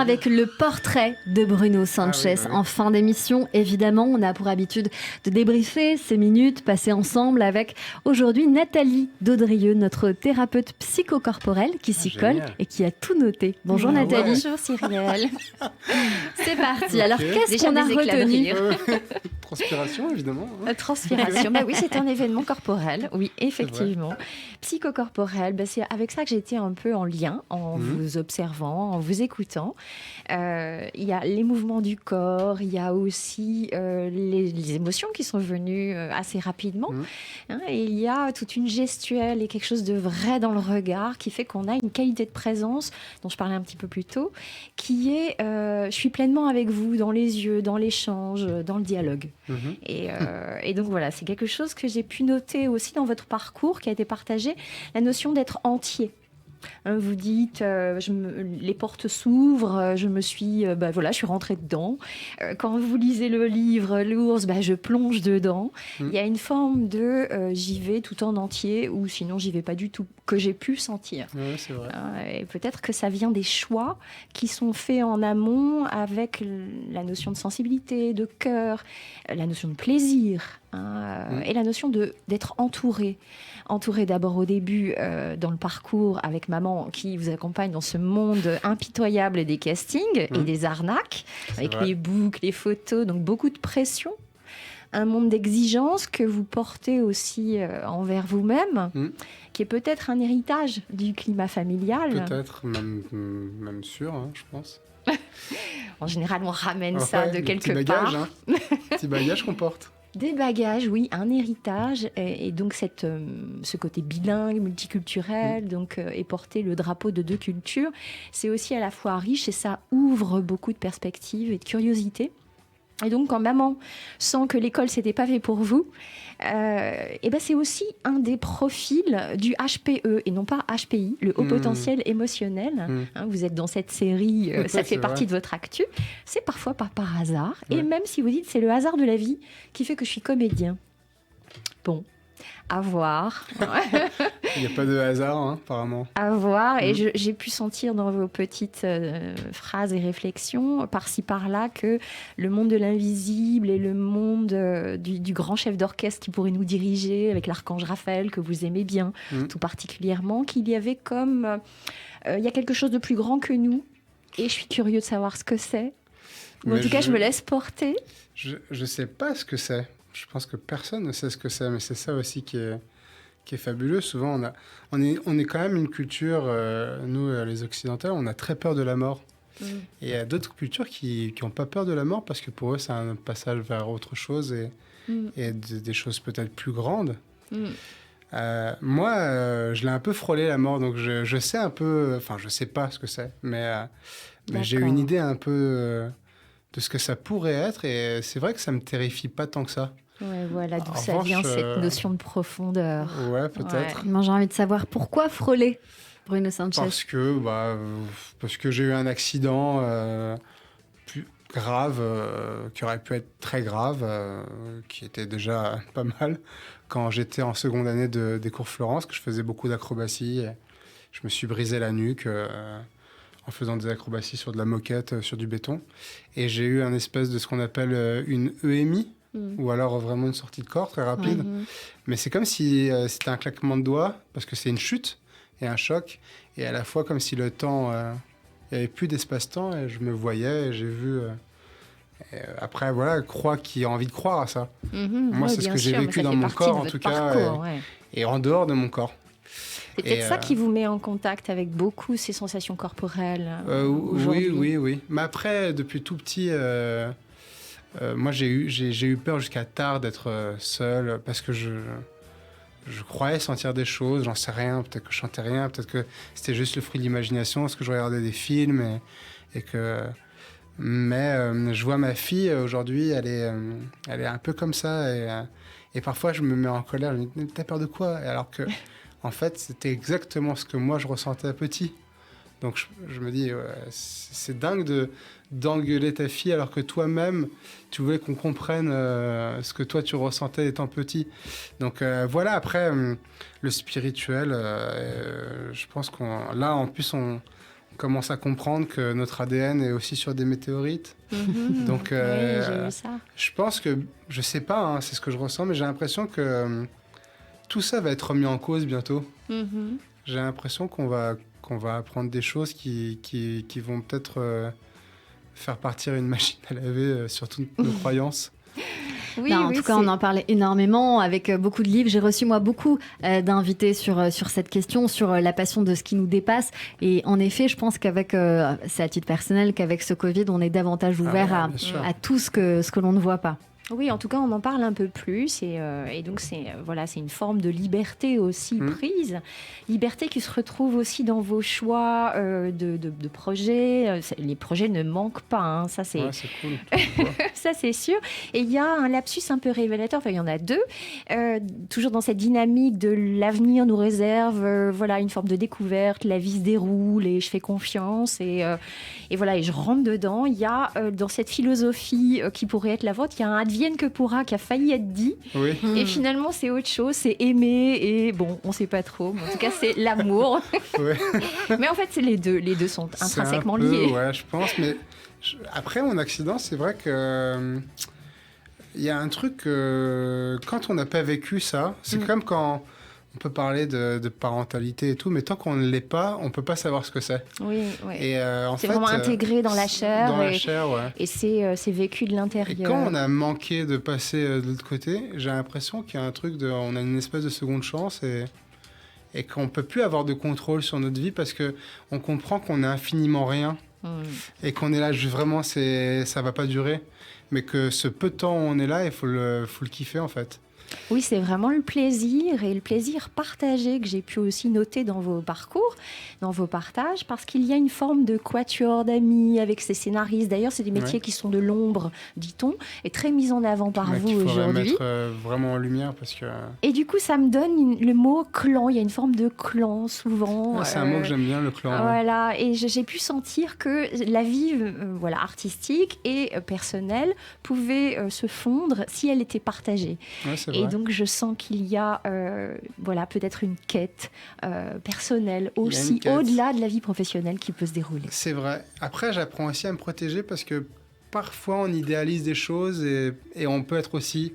avec le portrait de Bruno Sanchez. En fin d'émission, évidemment, on a pour habitude de débriefer ces minutes passées ensemble avec aujourd'hui Nathalie Daudrieux, notre thérapeute psychocorporelle qui s'y colle et qui a tout noté. Bonjour Nathalie. Bonjour Cyrielle. C'est parti. Alors qu'est-ce qu'on a retenu? Transpiration, évidemment. Transpiration, oui, c'est un événement corporel, oui, effectivement. Psychocorporel, c'est avec ça que j'étais un peu en lien, en vous observant, en vous écoutant. Il y a les mouvements du corps, il y a aussi les émotions qui sont venues assez rapidement. Et il y a toute une gestuelle et quelque chose de vrai dans le regard qui fait qu'on a une qualité de présence, dont je parlais un petit peu plus tôt, qui est je suis pleinement avec vous dans les yeux, dans l'échange, dans le dialogue. Et donc voilà, c'est quelque chose que j'ai pu noter aussi dans votre parcours qui a été partagé, la notion d'être entier. Vous dites, les portes s'ouvrent, je suis rentrée dedans. Quand vous lisez le livre L'ours, je plonge dedans. Il y a une forme de j'y vais tout en entier, ou sinon j'y vais pas du tout, que j'ai pu sentir. Oui, c'est vrai. Et peut-être que ça vient des choix qui sont faits en amont avec la notion de sensibilité, de cœur, la notion de plaisir. Et la notion d'être entouré d'abord au début dans le parcours avec maman qui vous accompagne dans ce monde impitoyable des castings et des arnaques, avec les boucles, les photos, donc beaucoup de pression, un monde d'exigence que vous portez aussi envers vous-même, qui est peut-être un héritage du climat familial. Peut-être, même sûr, je pense. En général, on ramène ça de quelque part. Petit bagage qu'on porte. Des bagages, oui, un héritage, et donc ce côté bilingue, multiculturel, et porter le drapeau de deux cultures, c'est aussi à la fois riche et ça ouvre beaucoup de perspectives et de curiosité. Et donc, quand maman sent que l'école, c'était pas fait pour vous, c'est aussi un des profils du HPE et non pas HPI, le haut potentiel émotionnel. Vous êtes dans cette série, ça fait partie de votre actu. C'est parfois pas par hasard. Et même si vous dites c'est le hasard de la vie qui fait que je suis comédien. Bon, à voir. Il n'y a pas de hasard, apparemment. À voir. Et j'ai pu sentir dans vos petites phrases et réflexions, par-ci, par-là, que le monde de l'invisible et le monde du grand chef d'orchestre qui pourrait nous diriger, avec l'archange Raphaël, que vous aimez bien, tout particulièrement, qu'il y avait comme... il y a quelque chose de plus grand que nous. Et je suis curieux de savoir ce que c'est. Ou en tout cas, je me laisse porter. Je ne sais pas ce que c'est. Je pense que personne ne sait ce que c'est, mais c'est ça aussi qui est fabuleux. Souvent, on est quand même une culture, nous, les Occidentaux, on a très peur de la mort. Et il y a d'autres cultures qui n'ont pas peur de la mort parce que pour eux, c'est un passage vers autre chose et des choses peut-être plus grandes. Moi, je l'ai un peu frôlé, la mort, donc je sais un peu... Enfin, je ne sais pas ce que c'est, mais j'ai une idée un peu... de ce que ça pourrait être, et c'est vrai que ça me terrifie pas tant que ça. Ouais, voilà d'où ça vient, cette notion de profondeur. Ouais, peut-être. Moi, j'ai envie de savoir pourquoi frôler, Bruno Sanchez. Parce que j'ai eu un accident plus grave, qui aurait pu être très grave, qui était déjà pas mal, quand j'étais en seconde année des cours Florence, que je faisais beaucoup d'acrobatie. Je me suis brisé la nuque... en faisant des acrobaties sur de la moquette, sur du béton. Et j'ai eu un espèce de ce qu'on appelle une EMI, ou alors vraiment une sortie de corps très rapide. Mais c'est comme si c'était un claquement de doigts, parce que c'est une chute et un choc, et à la fois comme si le temps... il n'y avait plus d'espace-temps, et je me voyais, et j'ai vu... après, voilà, qui a envie de croire à ça. Moi, c'est ce que j'ai vécu dans mon corps, en tout cas, et en dehors de mon corps. C'est peut-être ça qui vous met en contact avec beaucoup ces sensations corporelles aujourd'hui. Oui. Mais après, depuis tout petit, moi, j'ai eu peur jusqu'à tard d'être seul parce que je croyais sentir des choses, j'en sais rien, peut-être que je sentais rien, peut-être que c'était juste le fruit de l'imagination, parce que je regardais des films et que... Mais je vois ma fille aujourd'hui, elle est un peu comme ça et parfois je me mets en colère, je me dis « T'as peur de quoi ?» Alors que... En fait, c'était exactement ce que moi, je ressentais petit. Donc, je me dis, c'est dingue d'engueuler ta fille alors que toi-même, tu voulais qu'on comprenne ce que toi, tu ressentais étant petit. Donc, voilà, après, le spirituel, je pense là, en plus, commence à comprendre que notre ADN est aussi sur des météorites. Donc, oui, j'ai vu ça. Je pense que, je sais pas, hein, c'est ce que je ressens, mais j'ai l'impression que tout ça va être remis en cause bientôt. J'ai l'impression qu'on va apprendre des choses qui vont peut-être faire partir une machine à laver sur toutes nos croyances. Oui, en tout cas, on en parlait énormément avec beaucoup de livres. J'ai reçu, moi, beaucoup d'invités sur cette question, sur la passion de ce qui nous dépasse. Et en effet, je pense qu'avec, c'est à titre personnel, qu'avec ce Covid, on est davantage ouvert à tout ce que l'on ne voit pas. Oui, en tout cas, on en parle un peu plus et donc c'est une forme de liberté aussi prise, liberté qui se retrouve aussi dans vos choix de projets. Les projets ne manquent pas, hein. Ça c'est cool. ça c'est sûr. Et il y a un lapsus un peu révélateur. Enfin, il y en a deux. Toujours dans cette dynamique de l'avenir nous réserve, une forme de découverte. La vie se déroule et je fais confiance et je rentre dedans. Il y a dans cette philosophie qui pourrait être la vôtre, il y a un advienne que pourra qui a failli être dit. Oui. Et finalement, c'est autre chose, c'est aimer et bon, on sait pas trop. Mais en tout cas, c'est l'amour. Ouais. Mais en fait, c'est les deux sont intrinsèquement liés. Ouais, je pense. Mais après mon accident, c'est vrai que il y a un truc quand on n'a pas vécu ça, c'est comme quand on peut parler de parentalité et tout, mais tant qu'on ne l'est pas, on ne peut pas savoir ce que c'est. Oui. Et c'est vraiment intégré dans la chair. Dans la chair, ouais. Et c'est vécu de l'intérieur. Et quand on a manqué de passer de l'autre côté, j'ai l'impression qu'il y a un truc on a une espèce de seconde chance et qu'on ne peut plus avoir de contrôle sur notre vie parce qu'on comprend qu'on n'est infiniment rien et qu'on est là, vraiment, ça ne va pas durer. Mais que ce peu de temps où on est là, il faut le kiffer en fait. Oui, c'est vraiment le plaisir et le plaisir partagé que j'ai pu aussi noter dans vos parcours, dans vos partages, parce qu'il y a une forme de quatuor d'amis avec ces scénaristes. D'ailleurs, c'est des métiers qui sont de l'ombre, dit-on, et très mis en avant par vous aujourd'hui. Il faudrait mettre vraiment en lumière parce que... Et du coup, ça me donne le mot clan. Il y a une forme de clan souvent. Ouais, c'est un mot que j'aime bien, le clan. Voilà, et j'ai pu sentir que la vie artistique et personnelle pouvait se fondre si elle était partagée. Ouais, c'est vrai. Et donc, je sens qu'il y a peut-être une quête personnelle aussi, au-delà de la vie professionnelle qui peut se dérouler. C'est vrai. Après, j'apprends aussi à me protéger parce que parfois, on idéalise des choses et on peut être aussi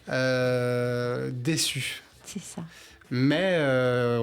déçu. C'est ça. Mais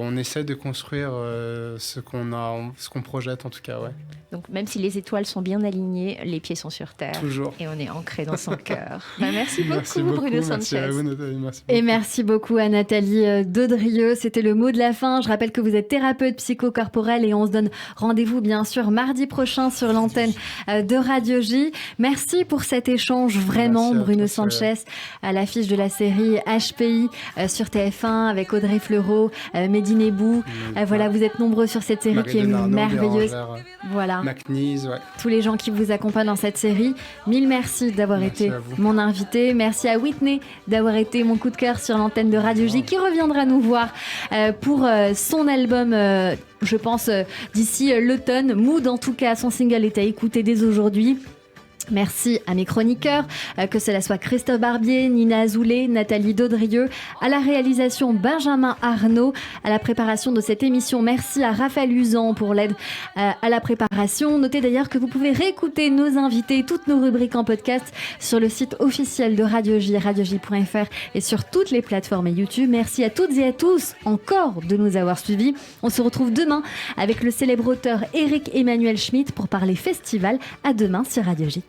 on essaie de construire ce qu'on projette en tout cas, ouais. Donc même si les étoiles sont bien alignées, les pieds sont sur terre. Toujours. Et on est ancré dans son cœur. Merci beaucoup, Bruno Sanchez. Merci à vous, Nathalie. Merci beaucoup. Et merci beaucoup à Nathalie Daudrieux. C'était le mot de la fin. Je rappelle que vous êtes thérapeute psychocorporelle et on se donne rendez-vous bien sûr mardi prochain sur l'antenne de Radio J. Merci pour cet échange vraiment, Bruno Sanchez, à l'affiche de la série HPI sur TF1 avec Audrey Fleurot, Mehdi Nebou. Voilà, vous êtes nombreux sur cette série qui est merveilleuse. Voilà. McNeese, ouais. Tous les gens qui vous accompagnent dans cette série. Mille merci d'avoir été mon invité. Merci à Whitney d'avoir été mon coup de cœur sur l'antenne de Radio J, qui reviendra nous voir pour son album, je pense, d'ici l'automne. Mood, en tout cas, son single est à écouter dès aujourd'hui. Merci à mes chroniqueurs, que cela soit Christophe Barbier, Nina Azoulay, Nathalie Daudrieux, à la réalisation Benjamin Arnaud, à la préparation de cette émission. Merci à Raphaël Usan pour l'aide à la préparation. Notez d'ailleurs que vous pouvez réécouter nos invités, toutes nos rubriques en podcast sur le site officiel de Radio J, radioj.fr et sur toutes les plateformes et YouTube. Merci à toutes et à tous encore de nous avoir suivis. On se retrouve demain avec le célèbre auteur Éric Emmanuel Schmitt pour parler festival. À demain sur Radio J.